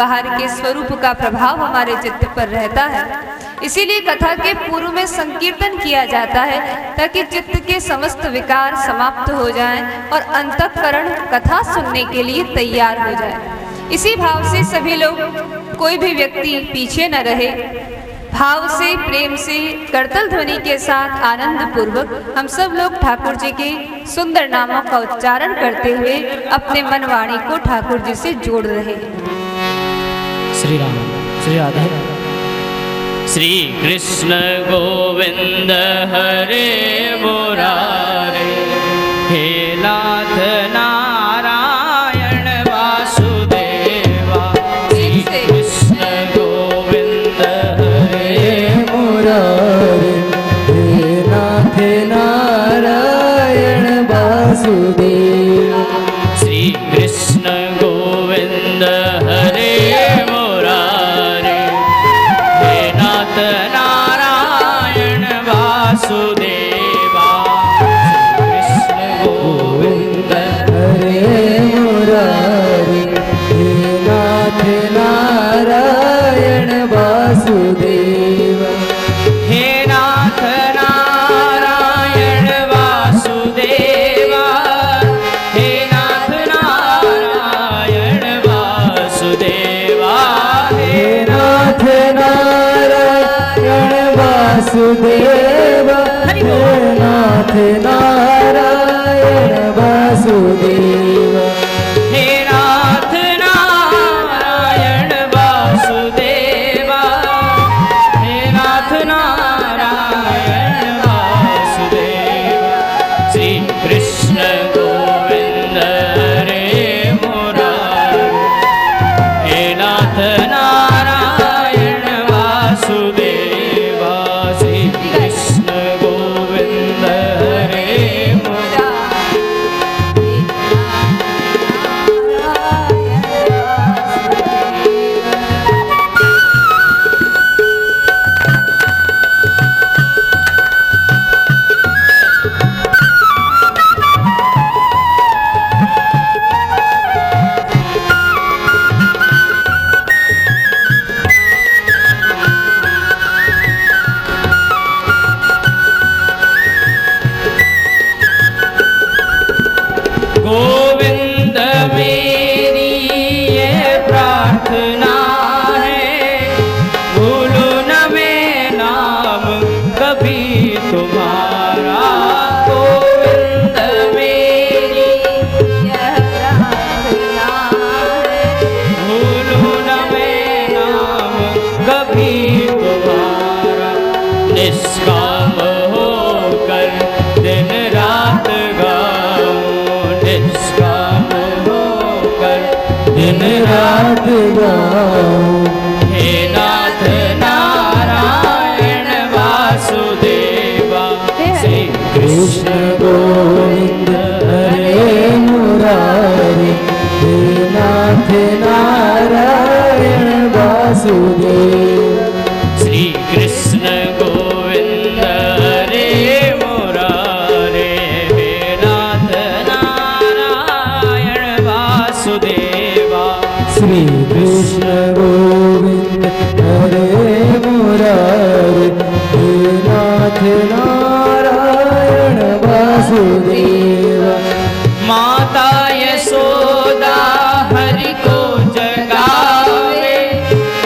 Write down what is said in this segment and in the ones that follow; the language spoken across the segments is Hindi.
बाहर के स्वरूप का प्रभाव हमारे चित्त पर रहता है। इसीलिए कथा के पूर्व में संकीर्तन किया जाता है ताकि चित्त के समस्त विकार समाप्त हो जाएं और अंतःकरण कथा सुनने के लिए तैयार हो जाए। इसी भाव से सभी लोग, कोई भी व्यक्ति पीछे न रहे, भाव से, प्रेम से, करतल ध्वनि के साथ आनंद पूर्वक हम सब लोग ठाकुर जी के सुंदर नामों का उच्चारण करते हुए अपने मन वाणी को ठाकुर जी से जोड़ रहे हैं। श्री राम, श्री राधे। श्री कृष्ण गोविंद हरे मुरारे, हे नाथ नारायण वासुदेवा। श्री कृष्ण गोविंद हरे मुरारे, हे नाथ नारायण वासुदेवा। श्री कृष्ण गोविंद हरे मुरारे, हे नाथ नारायण वासुदेवा। कृष्ण गोविंद हरे मुरारी, हे नाथ नारायण वासुदेवा। हे नाथ नारायण वासुदेवा, हे नाथ नारायण वासुदेवा। हे नाथ नारायण वासुदेवा, हे नाथ नारायण वासुदेवा। हे नाथ नारायण वासुदेवा, हे नाथ नारायण वासुदेवा। श्री कृष्ण गोविंद हरे मुरारे, हे नाथ नारायण वासुदेवा। श्री कृष्ण गोविंद हरे मुरारे। गोविंद मेरी ये प्रार्थना है, भूलू न मैं नाम कभी तुम्हारा। गोविंद मेरी यह प्रार्थना है, भूलू न मैं नाम कभी तुम्हारा। निष्काम होकर दिन रात गाऊं, निष्काम होकर दिन रात गाऊं। हे नाथ नारायण वासुदेवा। श्री कृष्ण गोविंद हरे मुरारी, हे नाथ नारायण वासुदेवा। श्री कृष्ण गोविंद हरे मुरारे, हे नाथ नारायण वासुदेवा। श्री कृष्ण गोविंद हरे मुरारी, हे नाथ नारायण वासुदेवा। माता यशोदा हरि को जगावे,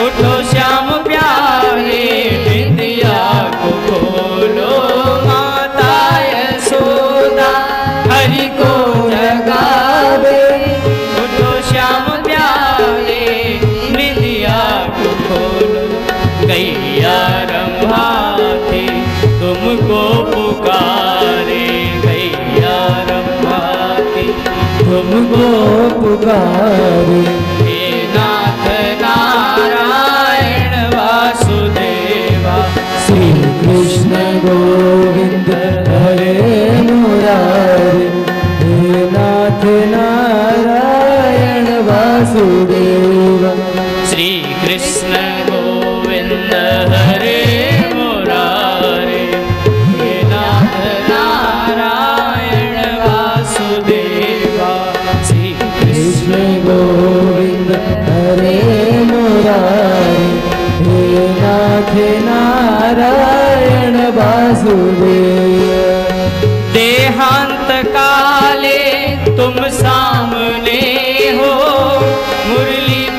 उठो श्याम प्यारे विद्या को खोलो। माता यशोदा हरि को जगावे, उठो श्याम प्यारे विद्या को खोलो। गैया रंभा थी तुमको पुकारे, गैया रंभा थी तुमको पुकारे। हे नाथ नारायण वासुदेवा। श्री कृष्ण गोविंद हरे मुरारी, हे नाथ नारायण वासुदेवा। श्री कृष्ण गोविंद हरे मुरारे, हे नाथ नारायण वासुदेवा। श्री कृष्ण गोविंद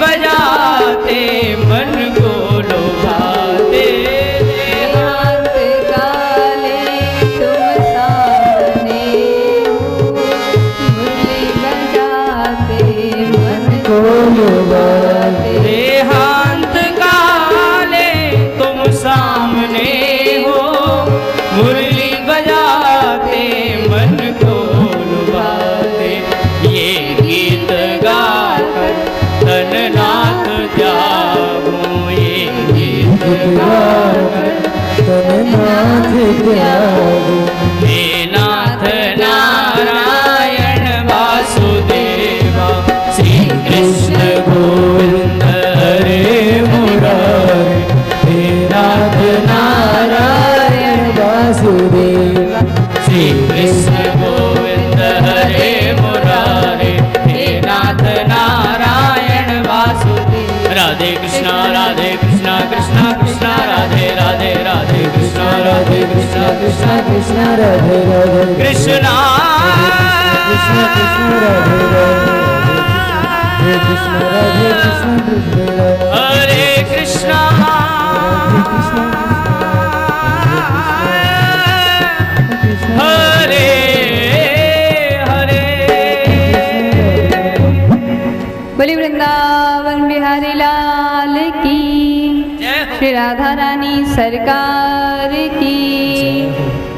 बजाते मन को लुभाते। देहांत काले तुम सामने हो, मुरली बजाते मन को लुभाते। देहांत काले तुम सामने हो, मुरली बजाते मन को लुभाते। ये गीत गाकर तननाथ जागूं, ये गीत गाकर तननाथ त्यागो। हे नाथ नारायण वासुदेवा, श्री कृष्ण गोविंद हरे मुरारे। हे नाथ नारायण वासुदेवा, श्री कृष्ण गोविंद हरे मुरारे। हे नाथ नारायण वासुदेव। राधे कृष्णा कृष्णा कृष्णा राधे राधे, राधे कृष्णा कृष्ण कृष्ण राधे राधे, कृष्णा कृष्ण कृष्ण राधे राधे, हे कृष्ण राधे कृष्ण कृष्ण राधे, हरे कृष्णा हरे हरे। बोली वृंदावन बिहारी लाल की, श्री राधा रानी सरकार की,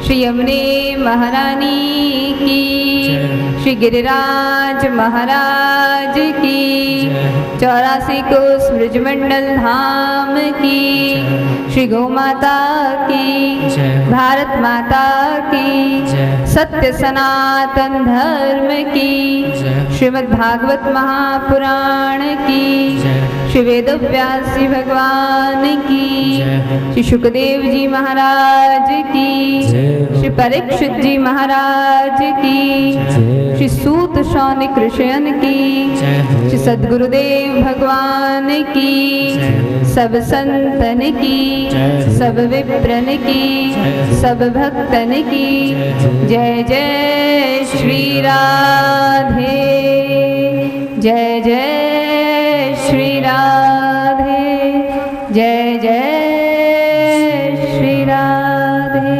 श्री यमुने महारानी की, श्री गिरिराज महाराज की, 84 कोस ब्रजमंडल धाम की, श्री गौ माता की, भारत माता की, सत्य सनातन धर्म की, श्रीमद् भागवत महापुराण की, श्री वेदव्यास जी भगवान की, श्री सुखदेव जी महाराज की, श्री परीक्षित जी महाराज की, श्री सूत शौनिक ऋषियन की, श्री सद्गुरुदेव भगवान की, सब संतन की, सब विप्रन की, सब भक्तन की, जय जय श्री राधे, जय जय श्री राधे, जय जय श्री राधे।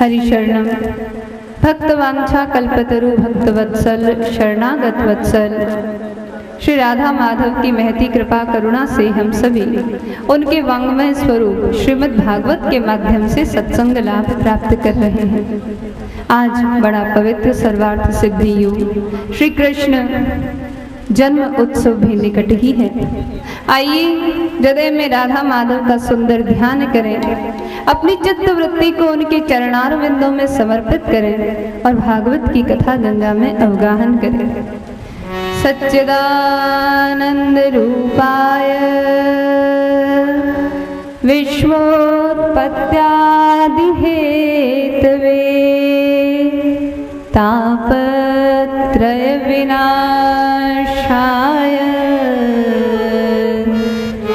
हरि शरणम। भक्तवांछा कल्पतरु भक्तवत्सल शरणागत वत्सल श्री राधा माधव की महती कृपा करुणा से हम सभी उनके वांग्मय स्वरूप श्रीमद् भागवत के माध्यम से सत्संग लाभ प्राप्त कर रहे हैं। आज बड़ा पवित्र सर्वार्थ सिद्धि युग श्री कृष्ण जन्म उत्सव भी निकट ही है। आइए हृदय में राधा माधव का सुंदर ध्यान करें, अपनी चित्त वृत्ति को उनके चरणार बिंदों में समर्पित करें और भागवत की कथा गंगा में अवगाहन करें। सच्चिदानंद रूपाय विश्वोत्पत्त्यादि हेतवे तापत्रय विनाशाय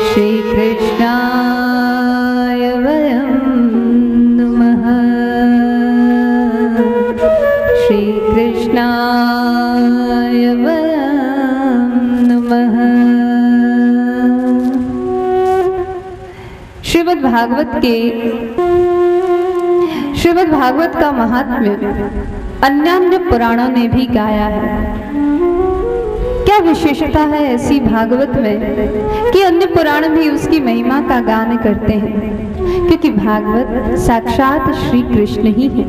श्री कृष्णाय वयं नमः। श्री कृष्णाय वयं नमः। श्रीमद् भागवत का महात्म्य अन्य पुराणों ने भी गाया है। क्या विशेषता है ऐसी भागवत में कि अन्य पुराण भी उसकी महिमा का गान करते हैं, क्योंकि भागवत साक्षात श्री कृष्ण ही है।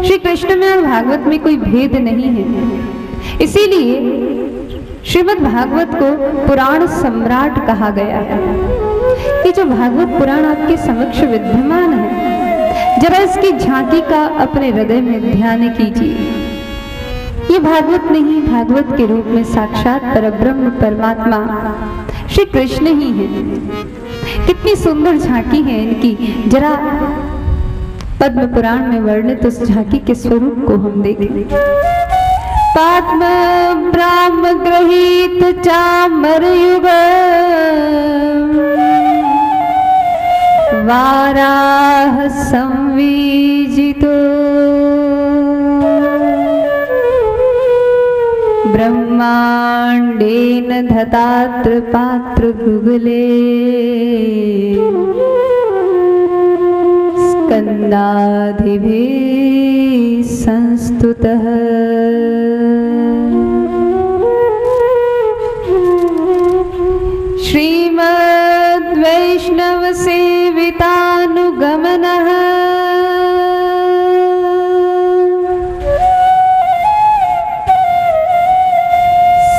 श्री कृष्ण में और भागवत में कोई भेद नहीं है। इसीलिए श्रीमद् भागवत को पुराण सम्राट कहा गया है। कि जो भागवत पुराण आपके समक्ष विद्यमान है, जरा इसकी झांकी का अपने हृदय में ध्यान कीजिए। ये भागवत नहीं, भागवत के रूप में साक्षात परब्रह्म परमात्मा श्री कृष्ण ही है। कितनी सुंदर झांकी है इनकी। जरा पद्म पुराण में वर्णित उस झांकी के स्वरूप को हम देखें। पद्म ब्रह्म गृहीत चामर युग वाराह संवीजितो ब्रह्म ब्रह्मांडेन धतात्र पात्र गुगले स्कंदाधिभिः संस्तुतः श्रीमद्वैष्णव सेवितानुगमनः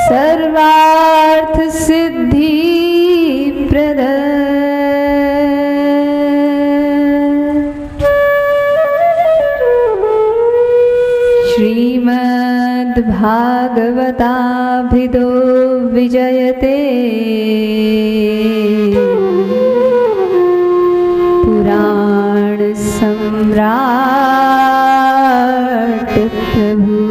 सर्वार्थ सिद्धि प्रद श्रीमद्भागवताभिधो विजयते पुराण सम्राट प्रभु।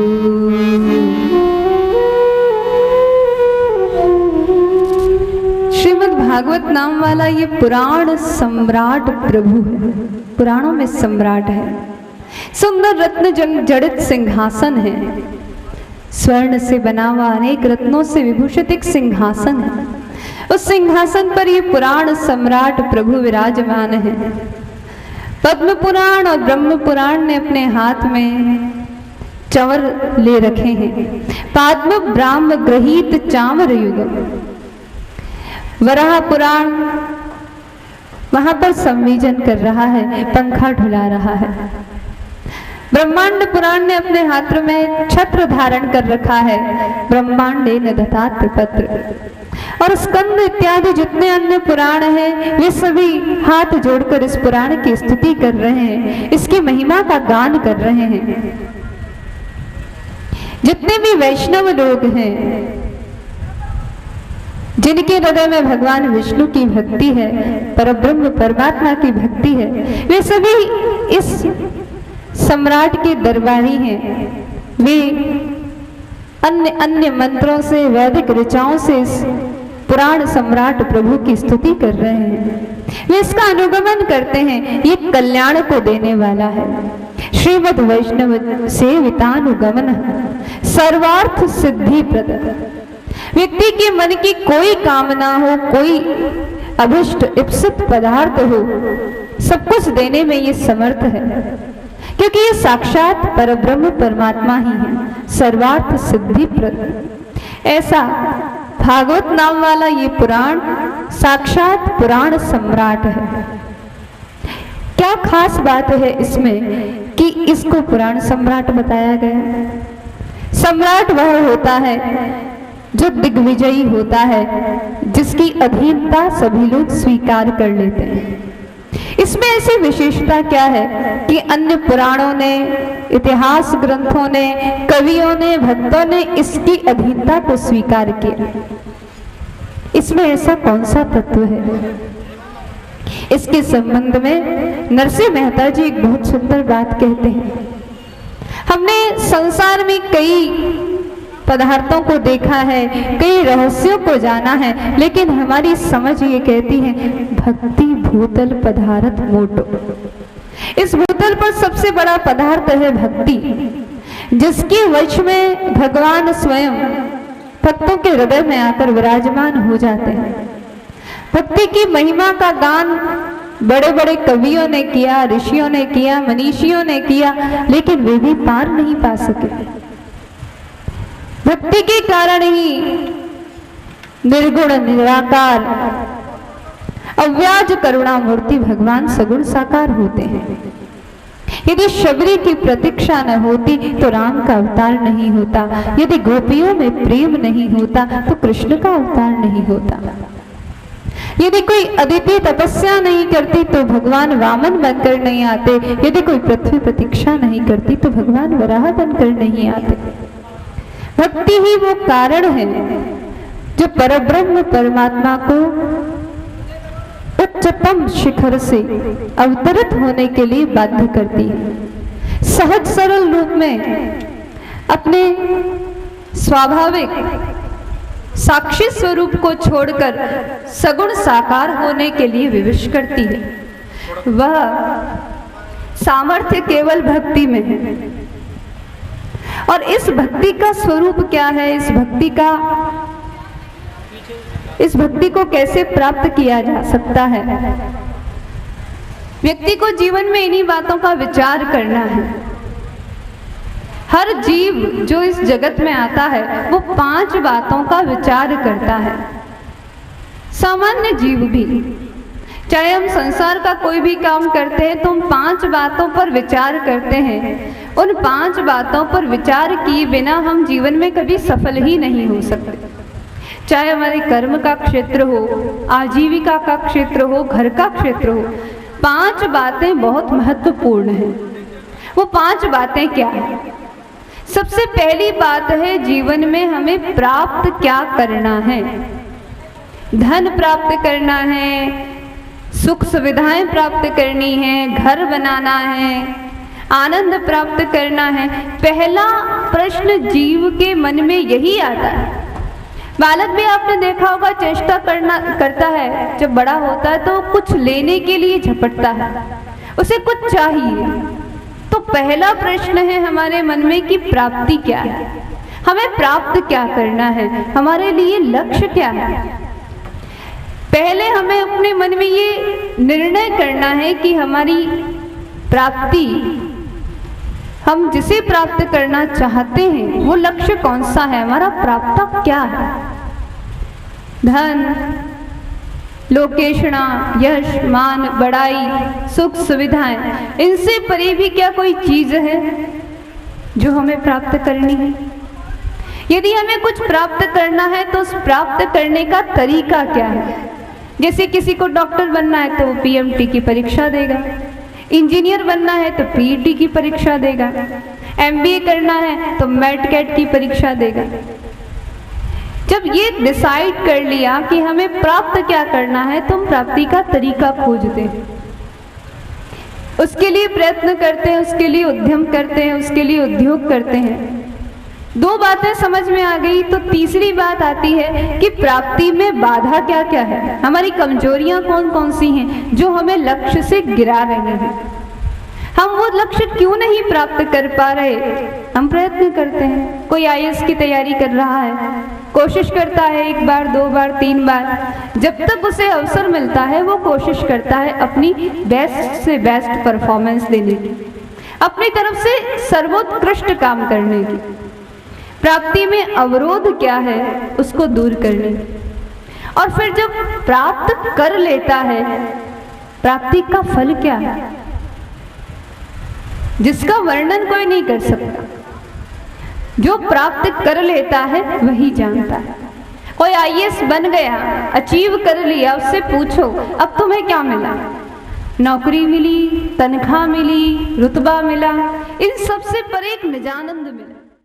भागवत नाम वाला ये पुराण सम्राट प्रभु है, पुराणों में सम्राट है। सुंदर रत्न जड़ित सिंहासन है, स्वर्ण से बना हुआ अनेक रत्नों से विभूषित एक सिंहासन है। उस सिंहासन पर ये पुराण सम्राट प्रभु विराजमान है। पद्म पुराण और ब्रह्म पुराण ने अपने हाथ में चंवर ले रखे हैं। पद्म ब्राह्म गृहीत चामर युगम। वराह पुराण वहां पर संविजन कर रहा है, पंखा ढुला रहा है। ब्रह्मांड पुराण ने अपने हाथ में छत्र धारण कर रखा है, ब्रह्मांडेन दत्तात्र पत्र। और स्कंद इत्यादि जितने अन्य पुराण हैं वे सभी हाथ जोड़कर इस पुराण की स्तुति कर रहे हैं, इसकी महिमा का गान कर रहे हैं। जितने भी वैष्णव लोग हैं, जिनके हृदय में भगवान विष्णु की भक्ति है, परब्रह्म परमात्मा की भक्ति है, वे सभी इस सम्राट के दरबारी हैं। वे अन्य अन्य मंत्रों से, वैदिक ऋचाओं से इस पुराण सम्राट प्रभु की स्तुति कर रहे हैं। वे इसका अनुगमन करते हैं, ये कल्याण को देने वाला है। श्रीमद् वैष्णव सेवितानुगमन सर्वार्थ सिद्धि प्रद। व्यक्ति के मन की कोई कामना हो, कोई अभिष्ट इप्सित पदार्थ हो, सब कुछ देने में ये समर्थ है, क्योंकि ये साक्षात परब्रह्म परमात्मा ही है, सर्वार्थ सिद्धि प्रद। ऐसा भागवत नाम वाला ये पुराण साक्षात पुराण सम्राट है। क्या खास बात है इसमें कि इसको पुराण सम्राट बताया गया? सम्राट वह होता है जो दिग्विजयी होता है, जिसकी अधीनता सभी लोग स्वीकार कर लेते हैं। इसमें ऐसी विशेषता क्या है कि अन्य पुराणों ने, इतिहास ग्रंथों ने, कवियों ने, भक्तों ने इसकी अधीनता को स्वीकार किया। इसमें ऐसा कौन सा तत्व है? इसके संबंध में नरसिंह मेहता जी एक बहुत सुंदर बात कहते हैं। हमने संसार में कई पदार्थों को देखा है, कई रहस्यों को जाना है, लेकिन हमारी समझ ये कहती है भक्ति भूतल पदार्थ मोटो। इस भूतल पर सबसे बड़ा पदार्थ है भक्ति, जिसके वश में भगवान स्वयं भक्तों के हृदय में आकर विराजमान हो जाते हैं। भक्ति की महिमा का गान बड़े बड़े कवियों ने किया, ऋषियों ने किया, मनीषियों ने किया, लेकिन वे भी पार नहीं पा सके। भक्ति के कारण ही निर्गुण निराकार अव्याज करुणा मूर्ति भगवान सगुण साकार होते हैं। यदि शबरी की प्रतीक्षा न होती तो राम का अवतार नहीं होता, यदि गोपियों में प्रेम नहीं होता तो कृष्ण का अवतार नहीं होता, यदि कोई अदिति तपस्या नहीं करती तो भगवान वामन बनकर नहीं आते, यदि कोई पृथ्वी प्रतीक्षा नहीं करती तो भगवान वराह बनकर नहीं आते। भक्ति ही वो कारण है जो परब्रह्म परमात्मा को उच्चतम शिखर से अवतरित होने के लिए बाध्य करती है। सहज सरल रूप में अपने स्वाभाविक साक्षी स्वरूप को छोड़कर सगुण साकार होने के लिए विवश करती है। वह सामर्थ्य केवल भक्ति में है। और इस भक्ति का स्वरूप क्या है, इस भक्ति को कैसे प्राप्त किया जा सकता है। व्यक्ति को जीवन में इन्हीं बातों का विचार करना है। हर जीव जो इस जगत में आता है वो 5 बातों का विचार करता है। सामान्य जीव भी, चाहे हम संसार का कोई भी काम करते हैं तो हम 5 बातों पर विचार करते हैं। उन 5 बातों पर विचार किए बिना हम जीवन में कभी सफल ही नहीं हो सकते। चाहे हमारे कर्म का क्षेत्र हो, आजीविका का क्षेत्र हो, घर का क्षेत्र हो, 5 बातें बहुत महत्वपूर्ण हैं। वो 5 बातें क्या हैं? सबसे पहली बात है, जीवन में हमें प्राप्त क्या करना है। धन प्राप्त करना है, सुख सुविधाएं प्राप्त करनी है, घर बनाना है, आनंद प्राप्त करना है। पहला प्रश्न जीव के मन में यही आता है। बालक भी आपने देखा होगा चेष्टा करता है, जब बड़ा होता है तो कुछ लेने के लिए झपटता है, उसे कुछ चाहिए। तो पहला प्रश्न है हमारे मन में कि प्राप्ति क्या है, हमें प्राप्त क्या करना है, हमारे लिए लक्ष्य क्या है। पहले हमें अपने मन में ये निर्णय करना है कि हमारी प्राप्ति, हम जिसे प्राप्त करना चाहते हैं वो लक्ष्य कौन सा है, हमारा प्राप्त क्या है। धन, लोकेशना, यश, मान, बड़ाई, सुख सुविधाएं, इनसे परे भी क्या कोई चीज है जो हमें प्राप्त करनी है। यदि हमें कुछ प्राप्त करना है तो उस प्राप्त करने का तरीका क्या है। जैसे किसी को डॉक्टर बनना है तो वो पीएमटी की परीक्षा देगा, इंजीनियर बनना है तो पीईटी की परीक्षा देगा, एमबीए करना है तो मेट-कैट की परीक्षा देगा। जब ये डिसाइड कर लिया कि हमें प्राप्त क्या करना है तो हम प्राप्ति का तरीका खोजते हैं, उसके लिए प्रयत्न करते हैं, उसके लिए उद्यम करते हैं, उसके लिए उद्योग करते हैं। 2 बातें समझ में आ गई तो तीसरी बात आती है कि प्राप्ति में बाधा क्या क्या है, हमारी कमजोरियां कौन कौन सी हैं जो हमें लक्ष्य से गिरा रही हैं। हम वो लक्ष्य क्यों नहीं प्राप्त कर पा रहे। हम प्रयत्न करते हैं, कोई आईएएस की तैयारी कर रहा है, कोशिश करता है 1 बार 2 बार 3 बार, जब तक उसे अवसर मिलता है वो कोशिश करता है अपनी बेस्ट से बेस्ट परफॉर्मेंस देने की, अपनी तरफ से सर्वोत्कृष्ट काम करने की। प्राप्ति में अवरोध क्या है उसको दूर करने, और फिर जब प्राप्त कर लेता है, प्राप्ति का फल क्या है जिसका वर्णन कोई नहीं कर सकता। जो प्राप्त कर लेता है वही जानता है। कोई आईएएस बन गया, अचीव कर लिया, उससे पूछो अब तुम्हें क्या मिला, नौकरी मिली, तनख्वाह मिली, रुतबा मिला, इन सबसे परे एक निजानंद मिला।